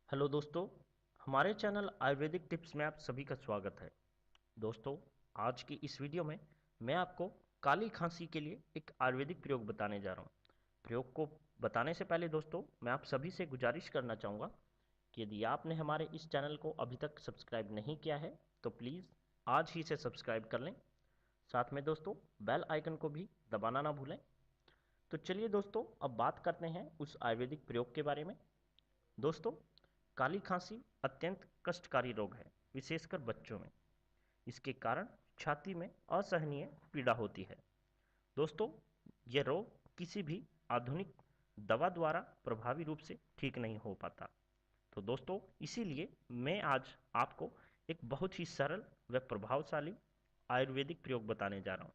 Hello दोस्तों, हमारे channel Ayurvedic tips में आप सभी का स्वागत है। दोस्तों, आज की इस वीडियो में मैं आपको काली खांसी के लिए एक आयुर्वेदिक प्रयोग बताने जा रहा हूँ। प्रयोग को बताने से पहले दोस्तों, मैं आप सभी से गुजारिश करना चाहूँगा कि यदि आपने हमारे इस चैनल को अभी तक सब्सक्राइब नहीं किया है तो प्लीज़ आज ही से सब्सक्राइब कर लें। साथ में दोस्तों बेल आइकन को भी दबाना ना भूलें। तो चलिए दोस्तों, अब बात करते हैं उस आयुर्वेदिक प्रयोग के बारे में। दोस्तों, काली खांसी अत्यंत कष्टकारी रोग है, विशेषकर बच्चों में। इसके कारण छाती में असहनीय पीड़ा होती है। दोस्तों, यह रोग किसी भी आधुनिक दवा द्वारा प्रभावी रूप से ठीक नहीं हो पाता। तो दोस्तों, इसीलिए मैं आज आपको एक बहुत ही सरल व प्रभावशाली आयुर्वेदिक प्रयोग बताने जा रहा हूँ,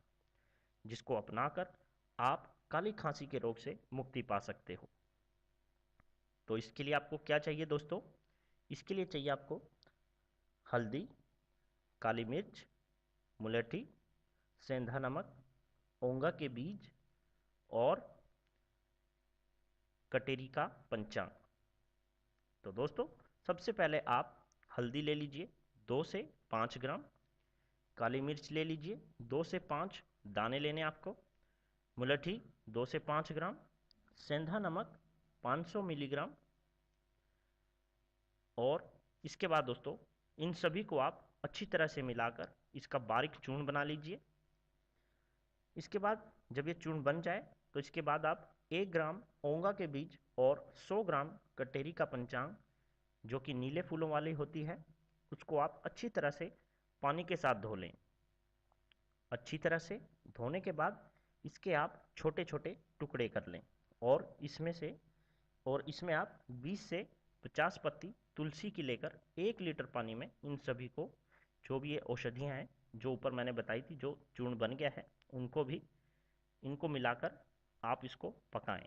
जिसको अपनाकर आप काली खांसी के रोग से मुक्ति पा सकते हो। तो इसके लिए आपको क्या चाहिए दोस्तों? इसके लिए चाहिए आपको हल्दी, काली मिर्च, मुलैठी, सेंधा नमक, ओंगा के बीज और कटेरी का पंचांग। तो दोस्तों, सबसे पहले आप हल्दी ले लीजिए 2 से 5 ग्राम, काली मिर्च ले लीजिए 2 से 5 दाने लेने आपको, मुलैठी 2 से 5 ग्राम, सेंधा नमक 500 मिलीग्राम। और इसके बाद दोस्तों, इन सभी को आप अच्छी तरह से मिलाकर इसका बारीक चूर्ण बना लीजिए। इसके बाद जब ये चूर्ण बन जाए तो इसके बाद आप 1 ग्राम ओंगा के बीज और 100 ग्राम कटेरी का पंचांग, जो कि नीले फूलों वाली होती है, उसको आप अच्छी तरह से पानी के साथ धो लें। अच्छी तरह से धोने के बाद इसके आप छोटे छोटे टुकड़े कर लें और इसमें आप 20 से 50 पत्ती तुलसी की लेकर 1 लीटर पानी में इन सभी को, जो भी ये औषधियाँ हैं जो ऊपर मैंने बताई थी, जो चूर्ण बन गया है, उनको भी इनको मिलाकर आप इसको पकाएं।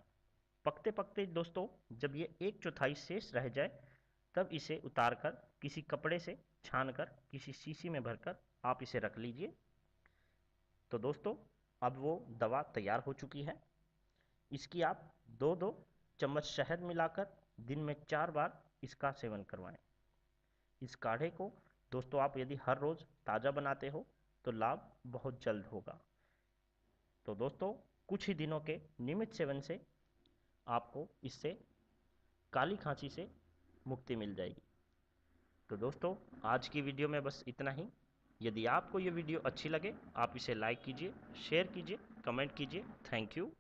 पकते पकते दोस्तों, जब ये 1/4 शेष रह जाए तब इसे उतार कर किसी कपड़े से छान कर किसी शीशी में भरकर आप इसे रख लीजिए। तो दोस्तों, अब वो दवा तैयार हो चुकी है। इसकी आप 2-2 चम्मच शहद मिलाकर दिन में 4 बार इसका सेवन करवाएं। इस काढ़े को दोस्तों आप यदि हर रोज़ ताज़ा बनाते हो तो लाभ बहुत जल्द होगा। तो दोस्तों, कुछ ही दिनों के नियमित सेवन से आपको इससे काली खांसी से मुक्ति मिल जाएगी। तो दोस्तों, आज की वीडियो में बस इतना ही। यदि आपको ये वीडियो अच्छी लगे, आप इसे लाइक कीजिए, शेयर कीजिए, कमेंट कीजिए। Thank you.